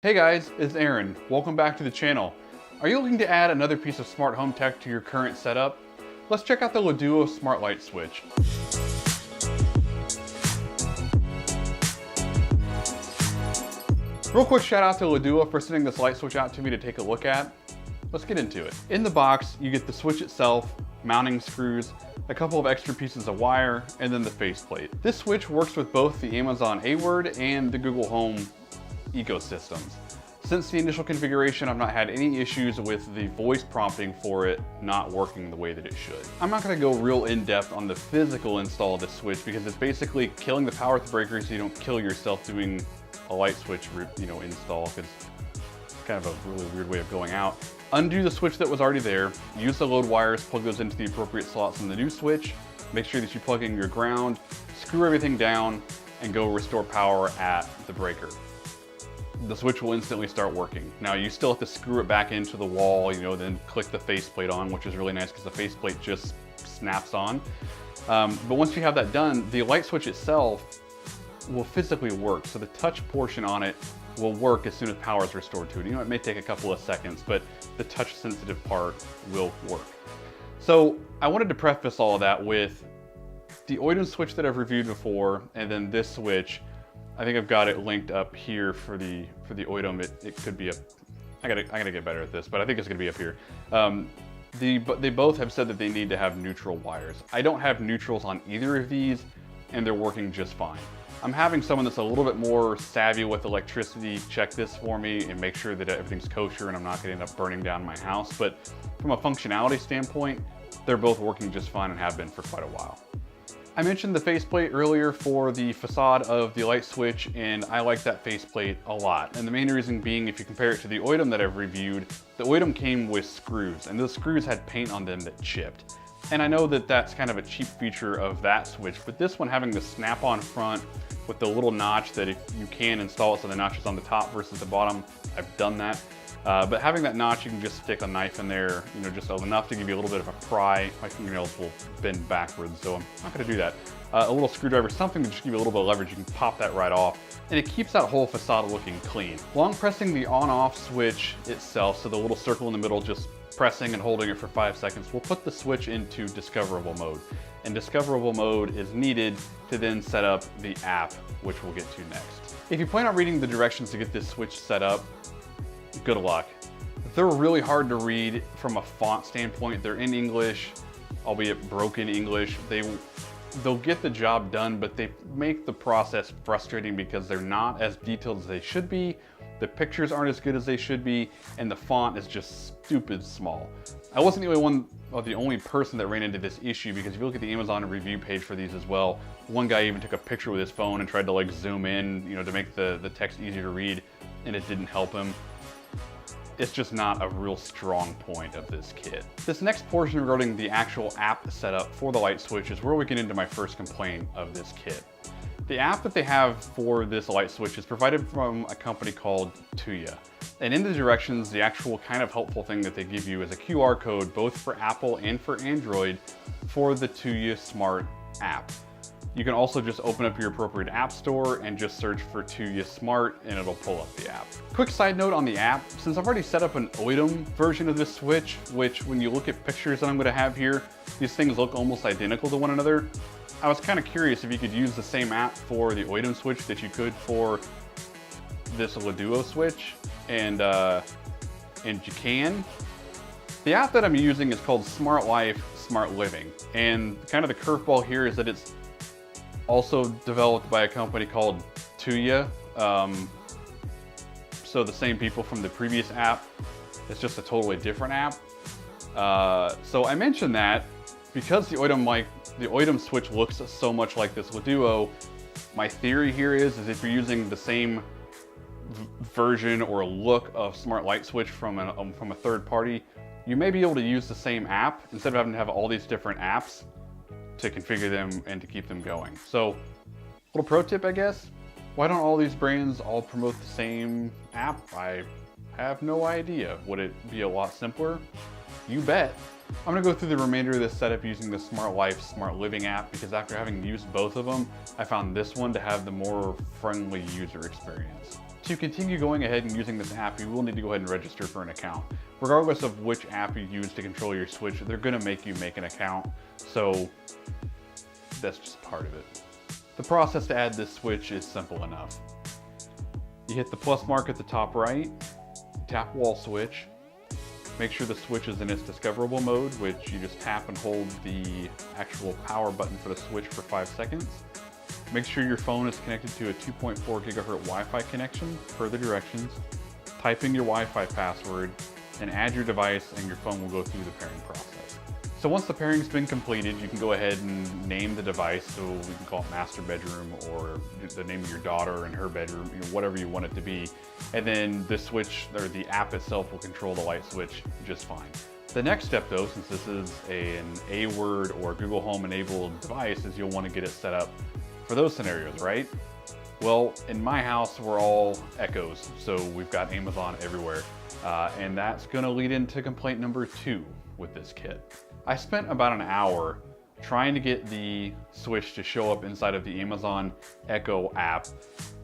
Hey guys, it's Aaron. Welcome back to the channel. Are you looking to add another piece of smart home tech to your current setup? Let's check out the Laduo Smart Light Switch. Real quick shout out to Laduo for sending this light switch out to me to take a look at. Let's get into it. In the box, you get the switch itself, mounting screws, a couple of extra pieces of wire, and then the faceplate. This switch works with both the Amazon A-Word and the Google Home ecosystems. Since the initial configuration, I've not had any issues with the voice prompting for it not working the way that it should. I'm not gonna go real in-depth on the physical install of this switch because it's basically killing the power with the breaker so you don't kill yourself doing a light switch install, because it's kind of a really weird way of going out. Undo the switch that was already there, use the load wires, plug those into the appropriate slots in the new switch, make sure that you plug in your ground, screw everything down, and go restore power at the breaker. The switch will instantly start working. Now you still have to screw it back into the wall, then click the faceplate on, which is really nice because the faceplate just snaps on. But once you have that done, the light switch itself will physically work. So the touch portion on it will work as soon as power is restored to it. It may take a couple of seconds, but the touch sensitive part will work. So I wanted to preface all of that with the OIDM switch that I've reviewed before, and then this switch. I think I've got it linked up here for the OIDM. It could be I gotta get better at this, but I think it's gonna be up here. They both have said that they need to have neutral wires. I don't have neutrals on either of these, and they're working just fine. I'm having someone that's a little bit more savvy with electricity check this for me and make sure that everything's kosher and I'm not gonna end up burning down my house. But from a functionality standpoint, they're both working just fine and have been for quite a while. I mentioned the faceplate earlier for the facade of the light switch, and I like that faceplate a lot. And the main reason being, if you compare it to the OIDM that I've reviewed, the OIDM came with screws, and those screws had paint on them that chipped. And I know that that's kind of a cheap feature of that switch, but this one having the snap-on front with the little notch that if you can install it so the notch is on the top versus the bottom, I've done that. But having that notch, you can just stick a knife in there, just enough to give you a little bit of a pry. My fingernails will bend backwards, so I'm not gonna do that. A little screwdriver, something to just give you a little bit of leverage. You can pop that right off, and it keeps that whole facade looking clean. Long pressing the on-off switch itself, so the little circle in the middle, just pressing and holding it for 5 seconds, will put the switch into discoverable mode. And discoverable mode is needed to then set up the app, which we'll get to next. If you plan on reading the directions to get this switch set up, good luck. They're really hard to read from a font standpoint. They're in English, albeit broken English. They'll get the job done, but they make the process frustrating because they're not as detailed as they should be. The pictures aren't as good as they should be, and the font is just stupid small. I wasn't the only person that ran into this issue, because if you look at the Amazon review page for these as well, one guy even took a picture with his phone and tried to zoom in, to make the text easier to read, and it didn't help him. It's just not a real strong point of this kit. This next portion regarding the actual app setup for the light switch is where we get into my first complaint of this kit. The app that they have for this light switch is provided from a company called Tuya. And in the directions, the actual kind of helpful thing that they give you is a QR code, both for Apple and for Android, for the Tuya Smart app. You can also just open up your appropriate app store and just search for Tuya Smart and it'll pull up the app. Quick side note on the app, since I've already set up an OIDM version of this switch, which when you look at pictures that I'm gonna have here, these things look almost identical to one another. I was kind of curious if you could use the same app for the OIDM switch that you could for this Laduo switch, and you can. The app that I'm using is called Smart Life, Smart Living, and kind of the curveball here is that it's also developed by a company called Tuya. So the same people from the previous app, it's just a totally different app. So I mentioned that because the OIDM switch looks so much like this Laduo, my theory here is if you're using the same version or look of Smart Light Switch from a third party, you may be able to use the same app instead of having to have all these different apps to configure them and to keep them going. So, little pro tip, I guess. Why don't all these brands all promote the same app? I have no idea. Would it be a lot simpler? You bet. I'm gonna go through the remainder of this setup using the Smart Life, Smart Living app, because after having used both of them, I found this one to have the more friendly user experience. To continue going ahead and using this app, you will need to go ahead and register for an account. Regardless of which app you use to control your switch, they're gonna make you make an account, so that's just part of it. The process to add this switch is simple enough. You hit the plus mark at the top right, tap wall switch, make sure the switch is in its discoverable mode, which you just tap and hold the actual power button for the switch for 5 seconds. Make sure your phone is connected to a 2.4 gigahertz Wi-Fi connection per the directions. Type in your Wi-Fi password and add your device, and your phone will go through the pairing process. So once the pairing's been completed, you can go ahead and name the device. So we can call it master bedroom, or the name of your daughter and her bedroom, whatever you want it to be. And then the switch, or the app itself, will control the light switch just fine. The next step though, since this is an A-Word or Google Home enabled device, is you'll want to get it set up for those scenarios, right? Well, in my house, we're all Echoes, so we've got Amazon everywhere. And that's gonna lead into complaint number 2 with this kit. I spent about an hour trying to get the switch to show up inside of the Amazon Echo app.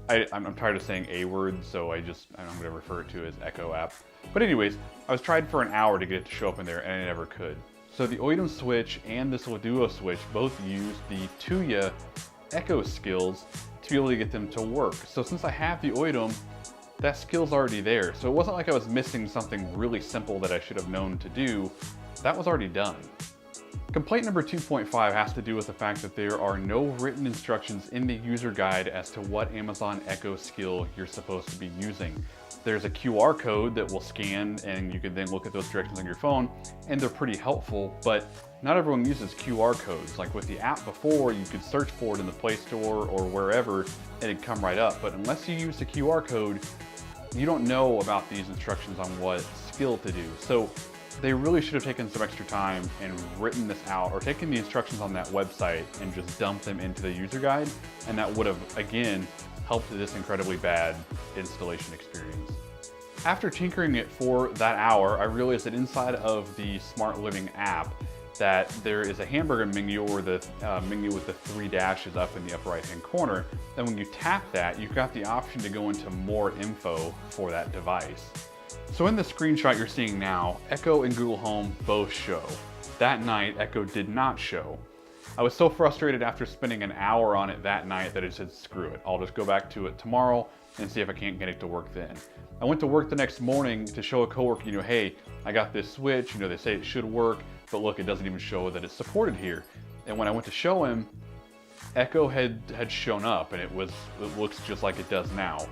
I'm tired of saying A-Word, so I'm gonna refer to it as Echo app. But anyways, I was trying for an hour to get it to show up in there, and I never could. So the Oidum switch and this Laduo switch both use the Tuya Echo skills to be able to get them to work. So since I have the Oidum, that skill's already there. So it wasn't like I was missing something really simple that I should have known to do. That was already done. Complaint number 2.5 has to do with the fact that there are no written instructions in the user guide as to what Amazon Echo skill you're supposed to be using. There's a QR code that will scan, and you can then look at those directions on your phone, and they're pretty helpful, but not everyone uses QR codes. Like with the app before, you could search for it in the Play Store or wherever, and it'd come right up. But unless you use the QR code, you don't know about these instructions on what skill to do. So they really should have taken some extra time and written this out, or taken the instructions on that website and just dumped them into the user guide, and that would have, again, helped this incredibly bad installation experience. After tinkering it for that hour, I realized that inside of the Smart Living app that there is a hamburger menu, or the menu with the 3 dashes up in the upper right hand corner. And when you tap that, you've got the option to go into more info for that device. So in the screenshot you're seeing now, Echo and Google Home both show. That night, Echo did not show. I was so frustrated after spending an hour on it that night that I said, screw it. I'll just go back to it tomorrow and see if I can't get it to work then. I went to work the next morning to show a coworker, hey, I got this switch, they say it should work, but look, it doesn't even show that it's supported here. And when I went to show him, Echo had shown up, and it looks just like it does now.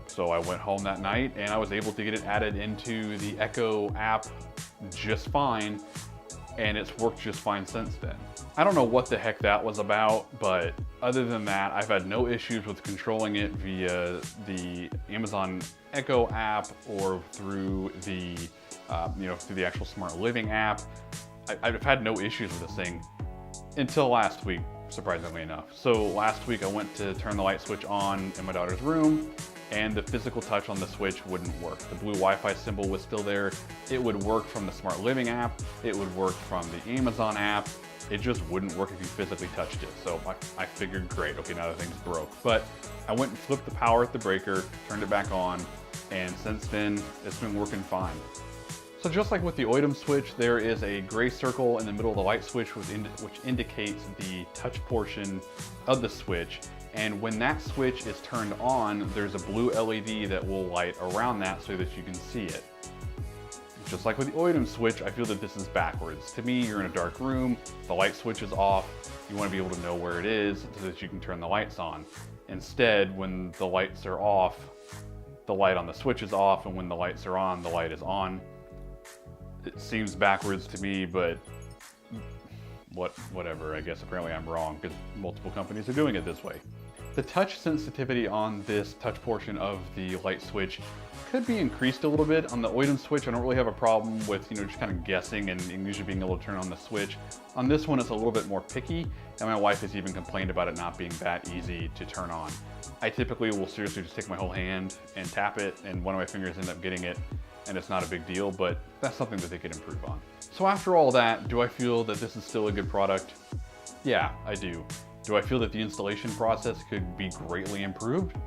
So I went home that night and I was able to get it added into the Echo app just fine, and it's worked just fine since then. I don't know what the heck that was about, but other than that, I've had no issues with controlling it via the Amazon Echo app or through the, through the actual Smart Living app. I've had no issues with this thing until last week, surprisingly enough. So last week I went to turn the light switch on in my daughter's room, and the physical touch on the switch wouldn't work. The blue Wi-Fi symbol was still there. It would work from the Smart Living app. It would work from the Amazon app. It just wouldn't work if you physically touched it. So I figured, great, okay, now the thing's broke. But I went and flipped the power at the breaker, turned it back on, and since then, it's been working fine. So just like with the Oidum switch, there is a gray circle in the middle of the light switch which indicates the touch portion of the switch. And when that switch is turned on, there's a blue LED that will light around that so that you can see it. Just like with the Oidum switch, I feel that this is backwards. To me, you're in a dark room, the light switch is off, you want to be able to know where it is so that you can turn the lights on. Instead, when the lights are off, the light on the switch is off, and when the lights are on, the light is on. It seems backwards to me, but whatever, I guess apparently I'm wrong because multiple companies are doing it this way. The touch sensitivity on this touch portion of the light switch could be increased a little bit. On the Oidum switch, I don't really have a problem with, just kind of guessing and usually being able to turn on the switch. On this one, it's a little bit more picky, and my wife has even complained about it not being that easy to turn on. I typically will seriously just take my whole hand and tap it, and one of my fingers ends up getting it, and it's not a big deal, but that's something that they could improve on. So after all that, do I feel that this is still a good product? Yeah, I do. Do I feel that the installation process could be greatly improved?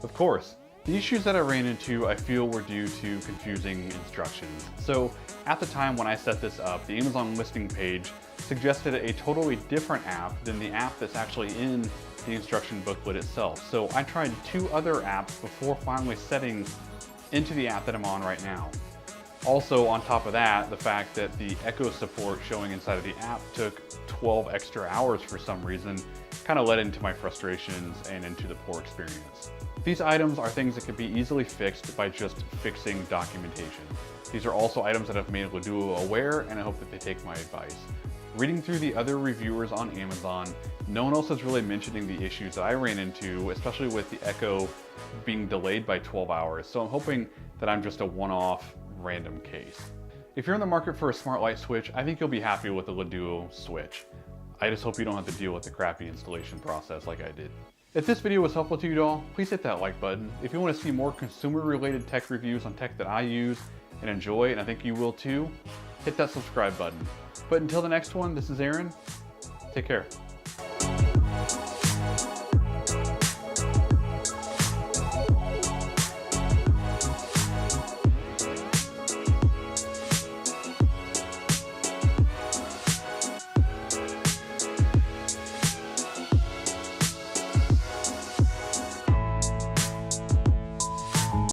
Of course. The issues that I ran into, I feel, were due to confusing instructions. So at the time when I set this up, the Amazon listing page suggested a totally different app than the app that's actually in the instruction booklet itself. So I tried 2 other apps before finally setting into the app that I'm on right now. Also, on top of that, the fact that the Echo support showing inside of the app took 12 extra hours for some reason kind of led into my frustrations and into the poor experience. These items are things that can be easily fixed by just fixing documentation. These are also items that have made Laduo aware, and I hope that they take my advice. Reading through the other reviewers on Amazon, no one else is really mentioning the issues that I ran into, especially with the Echo being delayed by 12 hours. So I'm hoping that I'm just a one-off random case. If you're in the market for a smart light switch, I think you'll be happy with the Laduo switch. I just hope you don't have to deal with the crappy installation process like I did. If this video was helpful to you all, please hit that like button. If you want to see more consumer-related tech reviews on tech that I use and enjoy, and I think you will too, hit that subscribe button. But until the next one, this is Aaron. Take care.